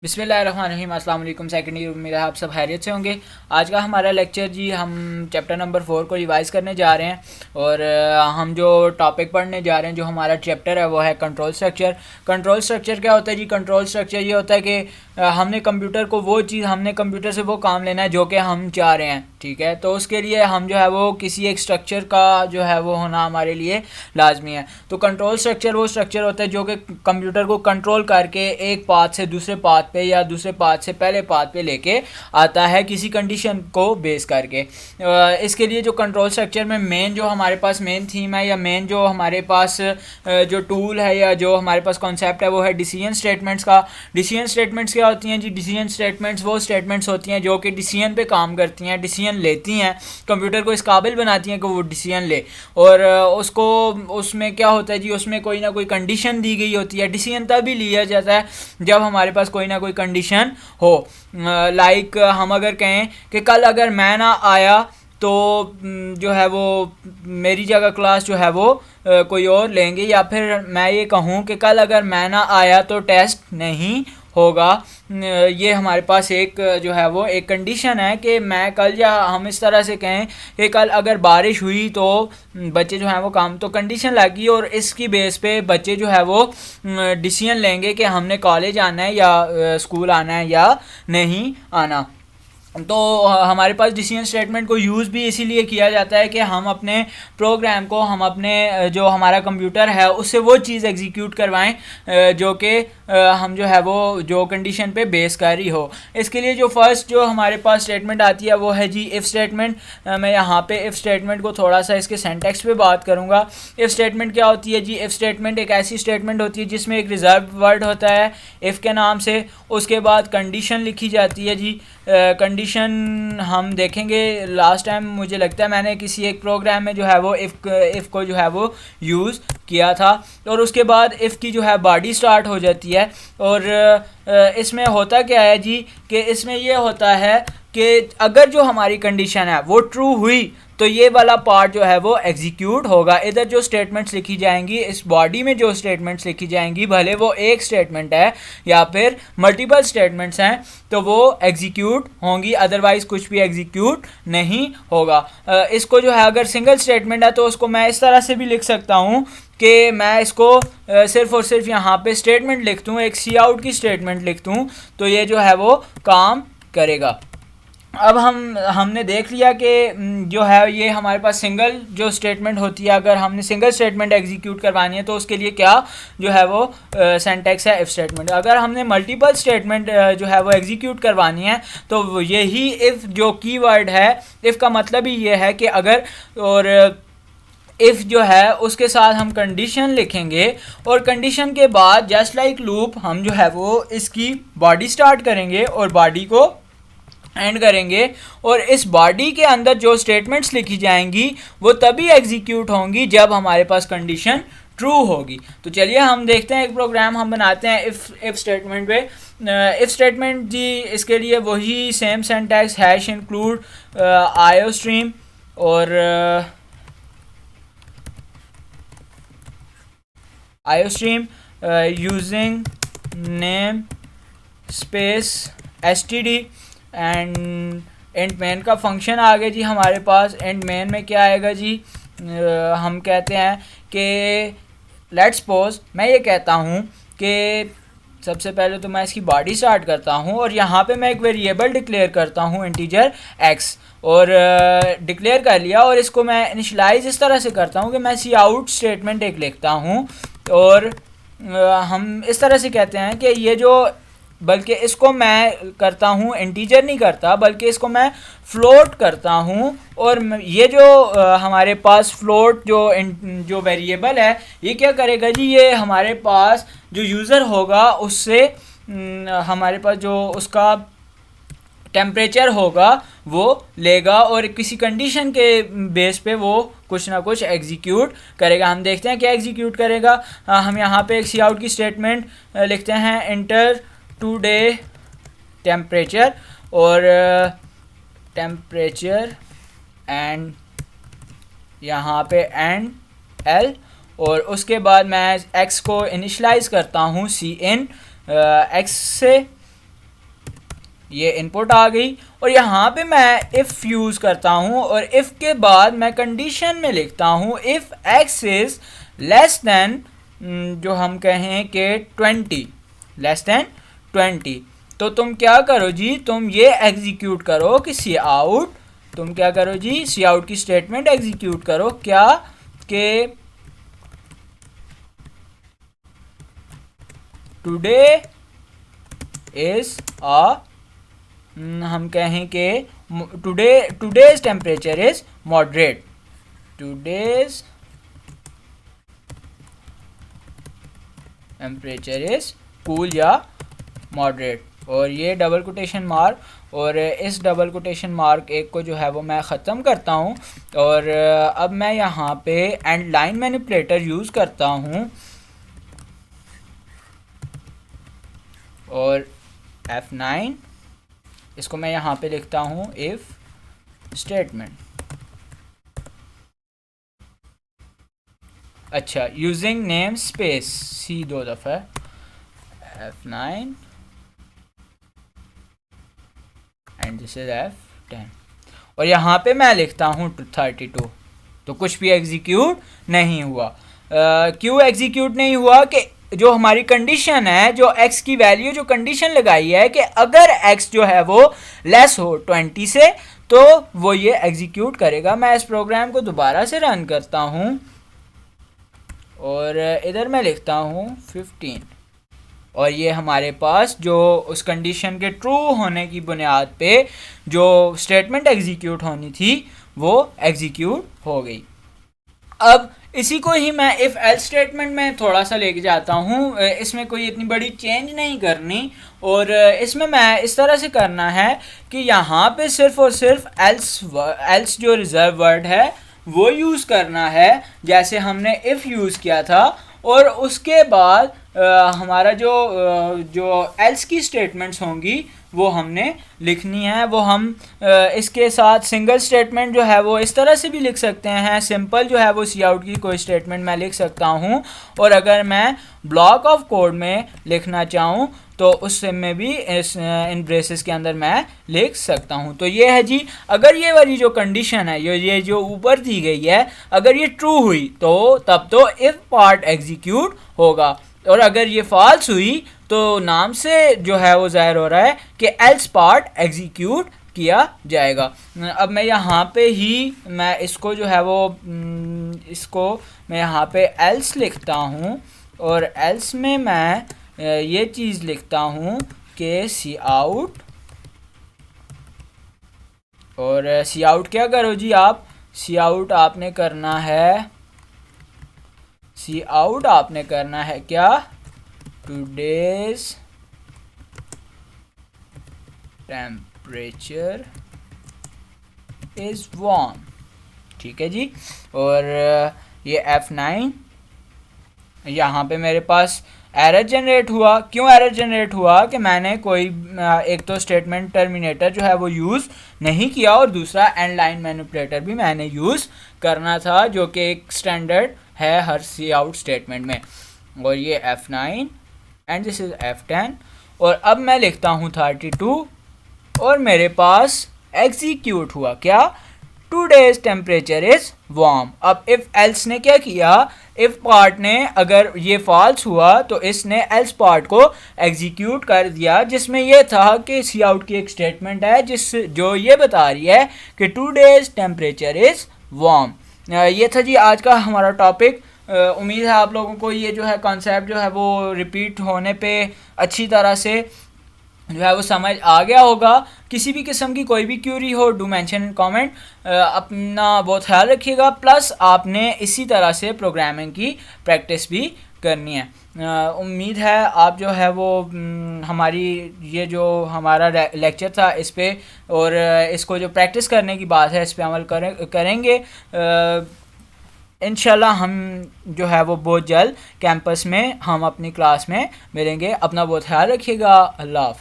बिस्मिल्लाहिर्रहमानिर्रहीम। अस्सलाम वालेकुम। सेकंड ईयर, उम्मीद है आप सब खैरियत से होंगे। आज का हमारा लेक्चर जी, हम चैप्टर नंबर 4 को रिवाइज़ करने जा रहे हैं और हम जो टॉपिक पढ़ने जा रहे हैं, जो हमारा चैप्टर है वो है कंट्रोल स्ट्रक्चर। कंट्रोल स्ट्रक्चर क्या होता है जी? कंट्रोल स्ट्रक्चर ये होता है कि हमने कंप्यूटर से वो काम लेना है जो कि हम चाह रहे हैं, ठीक है। तो उसके लिए हम जो है वो किसी एक स्ट्रक्चर का जो है वो होना हमारे लिए लाजमी है। तो कंट्रोल स्ट्रक्चर वो स्ट्रक्चर होता है जो कि कंप्यूटर को कंट्रोल करके एक पाथ से दूसरे पाथ पे या दूसरे पाथ से पहले पाथ पे लेके आता है किसी कंडीशन को बेस करके। इसके लिए जो कंट्रोल स्ट्रक्चर में मेन जो हमारे पास मेन थीम है या मेन जो हमारे पास जो टूल है या जो हमारे पास कॉन्सेप्ट है वो है डिसीजन स्टेटमेंट्स का। डिसीजन स्टेटमेंट्स क्या होती हैं जी? डिसीजन स्टेटमेंट्स वो स्टेटमेंट्स होती हैं जो कि डिसीजन पे काम करती हैं, डिसीजन लेती हैं, कंप्यूटर को इस काबिल बनाती हैं कि वो डिसीजन ले। और उसको उसमें क्या होता है जी? उसमें कोई ना कोई कंडीशन दी गई होती है। डिसीजन तभी लिया जाता है जब हमारे पास कोई ना कोई कंडीशन हो। लाइक हम अगर कहें कि कल अगर मैं ना आया तो जो है वो मेरी जगह क्लास जो है वो कोई और लेंगे, या फिर मैं ये कहूँ कि कल अगर मैं ना आया तो टेस्ट नहीं होगा। ये हमारे पास एक जो है वो एक कंडीशन है कि मैं कल, या हम इस तरह से कहें कि कल अगर बारिश हुई तो बच्चे जो हैं वो काम, तो कंडीशन लगी और इसकी बेस पे बच्चे जो है वो डिसीजन लेंगे कि हमने कॉलेज आना है या स्कूल आना है या नहीं आना। तो हमारे पास डिसीजन स्टेटमेंट को यूज़ भी इसीलिए किया जाता है कि हम अपने प्रोग्राम को, हम अपने जो हमारा कंप्यूटर है उससे वो चीज़ एग्जीक्यूट करवाएं जो कि हम जो है वो जो कंडीशन पे बेस करी हो। इसके लिए जो फर्स्ट जो हमारे पास स्टेटमेंट आती है वो है जी इफ़ स्टेटमेंट। मैं यहाँ पे इफ़ स्टेटमेंट को थोड़ा सा इसके सिंटैक्स पे बात करूँगा। इफ़ स्टेटमेंट क्या होती है जी? इफ़ स्टेटमेंट एक ऐसी स्टेटमेंट होती है जिसमें एक रिजर्व वर्ड होता है इफ़ के नाम से, उसके बाद कंडीशन लिखी जाती है जी। कंडीशन हम देखेंगे लास्ट टाइम, मुझे लगता है मैंने किसी एक प्रोग्राम में जो है वो इफ़ को जो है वो यूज़ किया था। और उसके बाद इफ़ की जो है बॉडी स्टार्ट हो जाती है। और इसमें होता क्या है जी कि इसमें ये होता है कि अगर जो हमारी कंडीशन है वो ट्रू हुई तो ये वाला पार्ट जो है वो एग्जीक्यूट होगा। इधर जो स्टेटमेंट्स लिखी जाएंगी, इस बॉडी में जो स्टेटमेंट्स लिखी जाएंगी, भले वो एक स्टेटमेंट है या फिर मल्टीपल स्टेटमेंट्स हैं, तो वो एग्जीक्यूट होंगी, अदरवाइज़ कुछ भी एग्जीक्यूट नहीं होगा। इसको जो है अगर सिंगल स्टेटमेंट है तो उसको मैं इस तरह से भी लिख सकता हूँ कि मैं इसको सिर्फ और सिर्फ यहाँ पे स्टेटमेंट लिख दूँ, एक सी आउट की स्टेटमेंट लिख दूँ, तो ये जो है वो काम करेगा। अब हमने देख लिया कि जो है ये हमारे पास सिंगल जो स्टेटमेंट होती है, अगर हमने सिंगल स्टेटमेंट एग्जीक्यूट करवानी है तो उसके लिए क्या जो है वो सिंटैक्स है इफ़ स्टेटमेंट। अगर हमने मल्टीपल स्टेटमेंट जो है वो एग्जीक्यूट करवानी है तो यही इफ़ जो कीवर्ड है, इफ़ का मतलब ही ये है कि अगर, और इफ़ जो है उसके साथ हम कंडीशन लिखेंगे और कंडीशन के बाद जस्ट लाइक लूप हम जो है वो इसकी बॉडी स्टार्ट करेंगे और बॉडी को एंड करेंगे, और इस बॉडी के अंदर जो स्टेटमेंट्स लिखी जाएंगी वो तभी एग्जीक्यूट होंगी जब हमारे पास कंडीशन ट्रू होगी। तो चलिए हम देखते हैं, एक प्रोग्राम हम बनाते हैं इफ़ स्टेटमेंट पे। इफ़ स्टेटमेंट जी, इसके लिए वही सेम सिंटैक्स हैश इंक्लूड आयो स्ट्रीम और आयो stream using name space STD and and main का फंक्शन आ गया जी हमारे पास। एंड मेन में क्या आएगा जी? हम कहते हैं कि लेट्स सपोज मैं ये कहता हूँ कि सबसे पहले तो मैं इसकी बॉडी स्टार्ट करता हूँ और यहाँ पे मैं एक वेरिएबल डिक्लेयर करता हूँ इंटीजर एक्स, और डिक्लेयर कर लिया और इसको मैं इनिशलाइज इस तरह से करता हूँ कि मैं सी आउट स्टेटमेंट एक लिखता हूँ। और हम इस तरह से कहते हैं कि ये जो, बल्कि इसको मैं करता हूँ इंटीजर नहीं करता बल्कि इसको मैं फ्लोट करता हूँ। और ये जो हमारे पास फ्लोट जो वेरिएबल है ये क्या करेगा जी? ये हमारे पास जो यूज़र होगा उससे हमारे पास जो उसका टेम्परेचर होगा वो लेगा और किसी कंडीशन के बेस पे वो कुछ ना कुछ एग्जीक्यूट करेगा। हम देखते हैं क्या एग्जीक्यूट करेगा। हम यहाँ पे एक सी आउट की स्टेटमेंट लिखते हैं, एंटर टुडे टेम्परेचर, और टेम्परेचर एंड यहाँ पे एंड एल, और उसके बाद मैं एक्स को इनिशलाइज करता हूँ सी इन एक्स से, ये इनपुट आ गई और यहाँ पे मैं इफ़ यूज़ करता हूँ और इफ़ के बाद मैं कंडीशन में लिखता हूँ if x is less than जो हम कहें कि 20 लेस दैन 20 तो तुम क्या करो जी, तुम ये एग्जीक्यूट करो कि सी आउट, तुम क्या करो जी, सी आउट की स्टेटमेंट एग्जीक्यूट करो क्या कि टुडे इज़ हम कहें कि today's temperature is moderate, today's temperature is cool या मॉडरेट, और ये डबल कोटेशन मार्क, और इस डबल कोटेशन मार्क एक को जो है वो मैं ख़त्म करता हूँ और अब मैं यहाँ पे एंड लाइन मैनिपुलेटर यूज़ करता हूँ और F9 इसको मैं यहाँ पे लिखता हूँ इफ़ स्टेटमेंट। अच्छा, यूजिंग नेम स्पेस सी 2 दफ़ा F9 and this is F10 और यहाँ पे मैं लिखता हूँ 32, तो कुछ भी एग्जीक्यूट नहीं हुआ। क्यों एग्जीक्यूट नहीं हुआ कि जो हमारी कंडीशन है, जो x की वैल्यू जो कंडीशन लगाई है कि अगर x जो है वो लेस हो 20 से तो वो ये एग्जीक्यूट करेगा। मैं इस प्रोग्राम को दोबारा से रन करता हूँ और इधर मैं लिखता हूँ 15 और ये हमारे पास जो उस कंडीशन के ट्रू होने की बुनियाद पे जो स्टेटमेंट एग्जीक्यूट होनी थी वो एग्जीक्यूट हो गई। अब इसी को ही मैं इफ़ एल्स स्टेटमेंट में थोड़ा सा लेके जाता हूँ, इसमें कोई इतनी बड़ी चेंज नहीं करनी और इसमें मैं इस तरह से करना है कि यहाँ पे सिर्फ और सिर्फ एल्स जो रिजर्व वर्ड है वो यूज़ करना है जैसे हमने इफ़ यूज़ किया था, और उसके बाद हमारा जो एल्स की स्टेटमेंट्स होंगी वो हमने लिखनी है। वो हम इसके साथ सिंगल स्टेटमेंट जो है वो इस तरह से भी लिख सकते हैं, सिंपल जो है वो सी आउट की कोई स्टेटमेंट मैं लिख सकता हूँ, और अगर मैं ब्लॉक ऑफ कोड में लिखना चाहूँ तो उससे में भी इन ब्रेसेस के अंदर मैं लिख सकता हूँ। तो ये है जी, अगर ये वाली जो कंडीशन है ये जो ऊपर दी गई है अगर ये ट्रू हुई तो तब तो इफ पार्ट एग्जीक्यूट होगा, और अगर ये फॉल्स हुई तो नाम से जो है वो ज़ाहिर हो रहा है कि एल्स पार्ट एग्जीक्यूट किया जाएगा। अब मैं यहाँ पे ही मैं इसको जो है वो इसको मैं यहाँ पे एल्स लिखता हूँ और एल्स में मैं ये चीज़ लिखता हूँ कि सी आउट, और सी आउट क्या करो जी आप, सी आउट आपने करना है, सी आउट आपने करना है क्या, टुडेज टेम्परेचर इज़ वार्म, ठीक है जी। और ये F9 यहाँ पे मेरे पास एरर जनरेट हुआ। क्यों एरर जनरेट हुआ कि मैंने कोई एक तो स्टेटमेंट टर्मिनेटर जो है वो यूज़ नहीं किया और दूसरा एंड लाइन मैनिपुलेटर भी मैंने यूज़ करना था जो कि एक स्टैंडर्ड है हर सी आउट स्टेटमेंट में। और ये F9 and this is F10 और अब मैं लिखता हूँ 32 और मेरे पास एग्जीक्यूट हुआ क्या, टुडेज टेम्परेचर इज़ वार्म। अब इफ़ एल्स ने क्या किया, इफ़ पार्ट ने अगर ये फॉल्स हुआ तो इसने एल्स पार्ट को एग्जीक्यूट कर दिया जिसमें यह था कि सी आउट की एक स्टेटमेंट है जो ये बता रही है कि टुडेज टेम्परेचर इज़ वार्म। ये था जी आज का हमारा टॉपिक। उम्मीद है आप लोगों को ये जो है कॉन्सेप्ट जो है वो रिपीट होने पे अच्छी तरह से जो है वो समझ आ गया होगा। किसी भी किस्म की कोई भी क्यूरी हो डू मेंशन इन कमेंट। अपना बहुत ख्याल रखिएगा, प्लस आपने इसी तरह से प्रोग्रामिंग की प्रैक्टिस भी करनी है। उम्मीद है आप जो है वो हमारी ये जो हमारा लेक्चर था इस पे और इसको जो प्रैक्टिस करने की बात है इस पे अमल करेंगे। इंशाल्लाह हम जो है वो बहुत जल्द कैंपस में हम अपनी क्लास में मिलेंगे। अपना बहुत ख्याल रखिएगा। अल्लाह हाफ़िज़।